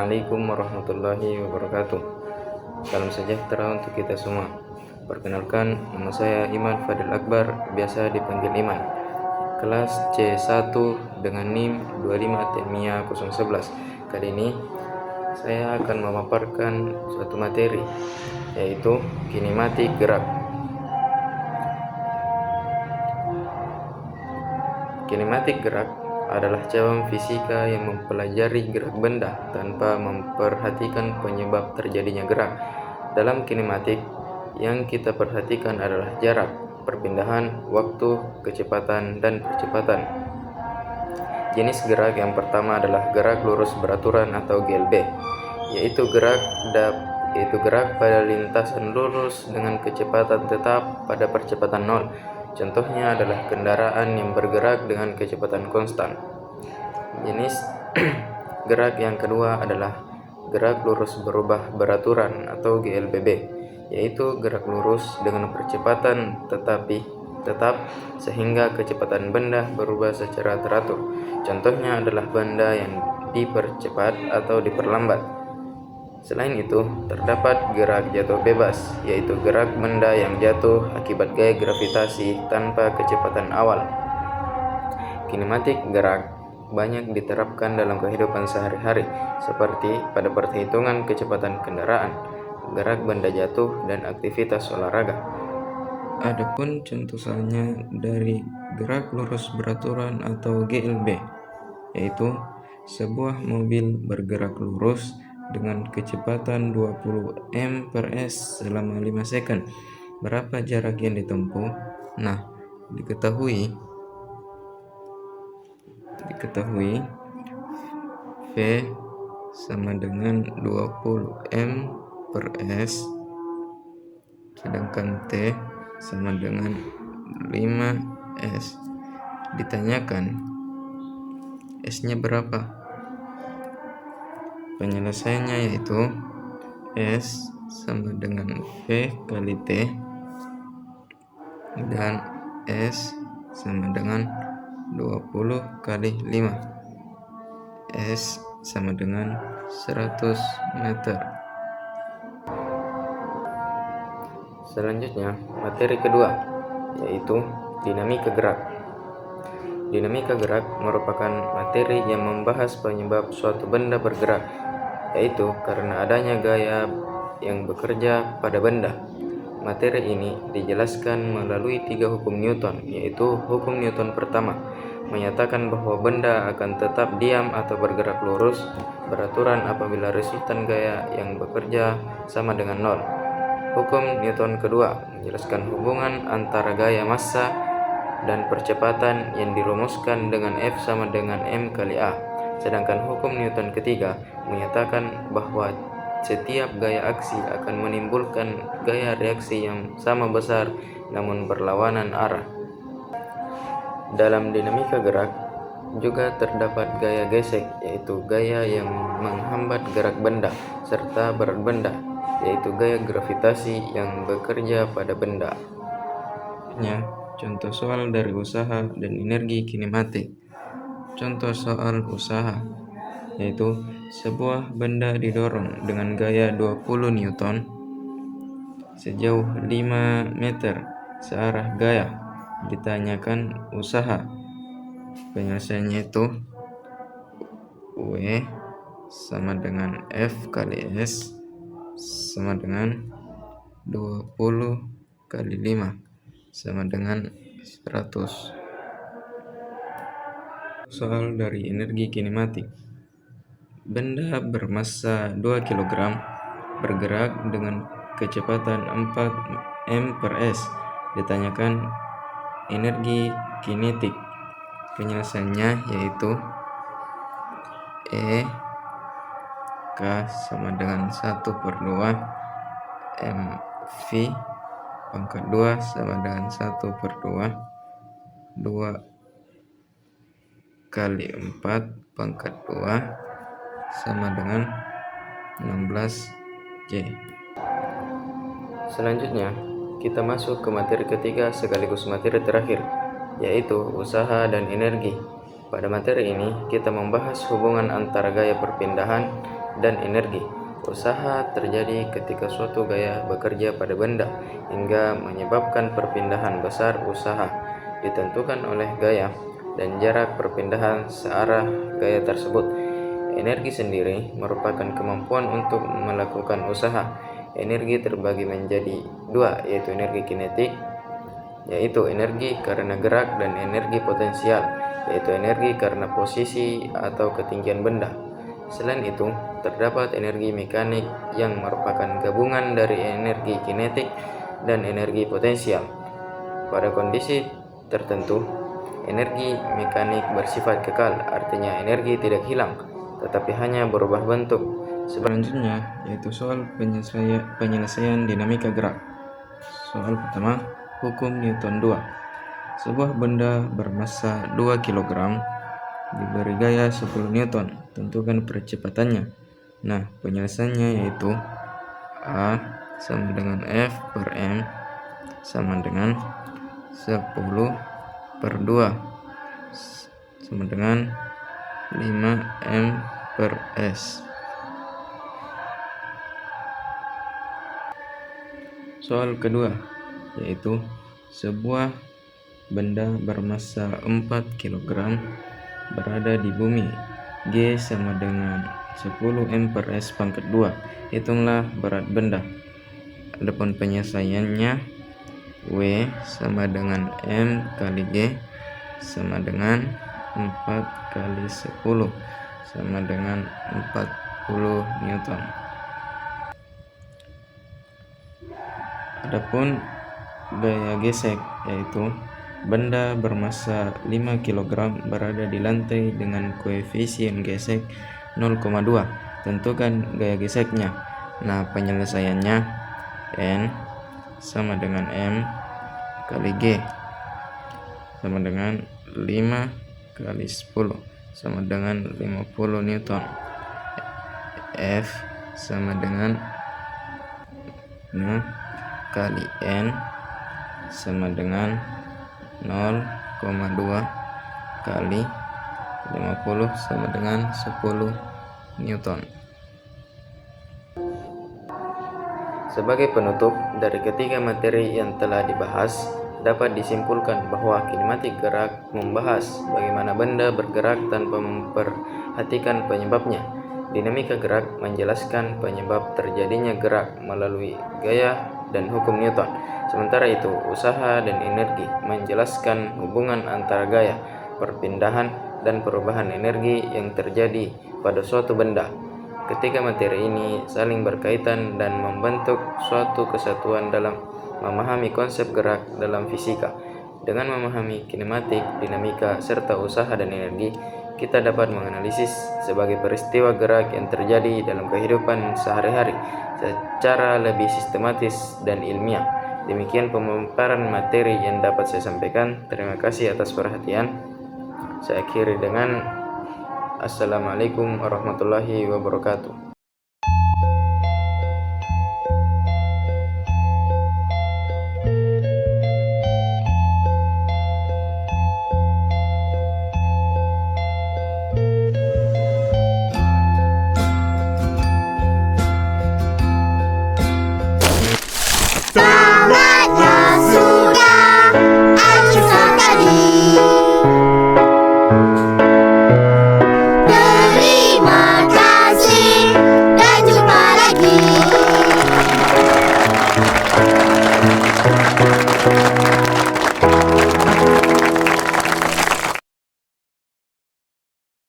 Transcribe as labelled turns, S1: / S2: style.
S1: Assalamualaikum warahmatullahi wabarakatuh. Salam sejahtera untuk kita semua. Perkenalkan, nama saya Iman Fadil Akbar, biasa dipanggil Iman. Kelas C1 dengan NIM 25 Temia 011. Kali ini saya akan memaparkan suatu materi, yaitu kinematik gerak. Kinematik gerak adalah cabang fisika yang mempelajari gerak benda tanpa memperhatikan penyebab terjadinya gerak. Dalam kinematik, yang kita perhatikan adalah jarak, perpindahan, waktu, kecepatan, dan percepatan. Jenis gerak yang pertama adalah gerak lurus beraturan atau GLB, yaitu gerak pada lintasan lurus dengan kecepatan tetap pada percepatan 0. Contohnya adalah kendaraan yang bergerak dengan kecepatan konstan. Jenis gerak yang kedua adalah gerak lurus berubah beraturan atau GLBB, yaitu gerak lurus dengan percepatan tetap sehingga kecepatan benda berubah secara teratur. Contohnya adalah benda yang dipercepat atau diperlambat. Selain itu, terdapat gerak jatuh bebas, yaitu gerak benda yang jatuh akibat gaya gravitasi tanpa kecepatan awal. Kinematik gerak banyak diterapkan dalam kehidupan sehari-hari, seperti pada perhitungan kecepatan kendaraan, gerak benda jatuh, dan aktivitas olahraga. Adapun contohnya dari gerak lurus beraturan atau GLB, yaitu sebuah mobil bergerak lurus dengan kecepatan 20 m/s selama 5 second. Berapa jarak yang ditempuh? Nah, diketahui V sama dengan 20 m/s, sedangkan T sama dengan 5s. Ditanyakan S-nya berapa? Penyelesaiannya yaitu S sama dengan V kali T, dan S sama dengan 20 kali 5. S sama dengan 100 meter. Selanjutnya, materi kedua, yaitu dinamika gerak. Dinamika gerak merupakan materi yang membahas penyebab suatu benda bergerak, yaitu karena adanya gaya yang bekerja pada benda. Materi ini dijelaskan melalui 3 hukum Newton, yaitu hukum Newton pertama, menyatakan bahwa benda akan tetap diam atau bergerak lurus beraturan apabila resultan gaya yang bekerja sama dengan 0. Hukum Newton kedua menjelaskan hubungan antara gaya massa dan percepatan yang dirumuskan dengan F sama dengan M kali A. Sedangkan hukum Newton ketiga menyatakan bahwa setiap gaya aksi akan menimbulkan gaya reaksi yang sama besar namun berlawanan arah. Dalam dinamika gerak juga terdapat gaya gesek, yaitu gaya yang menghambat gerak benda, serta berat benda, yaitu gaya gravitasi yang bekerja pada benda. Contoh soal dari usaha dan energi kinematik. Contoh soal usaha, yaitu sebuah benda didorong dengan gaya 20 Newton sejauh 5 meter searah gaya. Ditanyakan usaha. Penyelesaiannya itu W sama dengan F kali S sama dengan 20 kali 5 sama dengan 100. Soal dari energi kinematik. Benda bermassa 2 kg bergerak dengan kecepatan 4 m/s. Ditanyakan energi kinetik. Penyelesaiannya yaitu E K sama dengan 1/2 mv pangkat 2 sama dengan 1/2 2 kali 4 pangkat 2 sama dengan 16 J. Selanjutnya, kita masuk ke materi ketiga sekaligus materi terakhir, yaitu usaha dan energi. Pada materi ini, kita membahas hubungan antara gaya perpindahan dan energi. Usaha terjadi ketika suatu gaya bekerja pada benda hingga menyebabkan perpindahan besar usaha, ditentukan oleh gaya dan jarak perpindahan searah gaya tersebut. Energi sendiri merupakan kemampuan untuk melakukan usaha. Energi terbagi menjadi dua, yaitu energi kinetik, yaitu energi karena gerak, dan energi potensial, yaitu energi karena posisi atau ketinggian benda. Selain itu, terdapat energi mekanik yang merupakan gabungan dari energi kinetik dan energi potensial. Pada kondisi tertentu, energi mekanik bersifat kekal, artinya energi tidak hilang, tetapi hanya berubah bentuk. Selanjutnya, yaitu soal penyelesaian dinamika gerak. Soal pertama, hukum Newton 2. Sebuah benda bermassa 2 kg diberi gaya 10 Newton, tentukan percepatannya. Nah, penyelesaiannya yaitu A sama dengan F per M sama dengan 10 per 2 sama dengan 5M per S. Soal kedua, yaitu sebuah benda bermassa 4 kg berada di bumi. G sama dengan 10M per S pangkat 2. Hitunglah berat benda. Adapun penyelesaiannya, W sama dengan M kali G sama dengan 4 kali 10 sama dengan 40 Newton. Adapun gaya gesek, yaitu benda bermassa 5 kg berada di lantai dengan koefisien gesek 0,2. Tentukan gaya geseknya. Nah, penyelesaiannya N sama dengan M kali G sama dengan 5 kali 10 sama dengan 50 Newton. F sama dengan kali N sama dengan 0,2 kali 50 sama dengan 10 Newton. Sebagai penutup, dari ketiga materi yang telah dibahas, dapat disimpulkan bahwa kinematik gerak membahas bagaimana benda bergerak tanpa memperhatikan penyebabnya. Dinamika gerak menjelaskan penyebab terjadinya gerak melalui gaya dan hukum Newton. Sementara itu, usaha dan energi menjelaskan hubungan antara gaya, perpindahan, dan perubahan energi yang terjadi pada suatu benda. Ketiga materi ini saling berkaitan dan membentuk suatu kesatuan dalam memahami konsep gerak dalam fisika. Dengan memahami kinematik, dinamika, serta usaha dan energi, kita dapat menganalisis sebagai peristiwa gerak yang terjadi dalam kehidupan sehari-hari secara lebih sistematis dan ilmiah. Demikian pemaparan materi yang dapat saya sampaikan. Terima kasih atas perhatian. Saya akhiri dengan Assalamualaikum warahmatullahi wabarakatuh.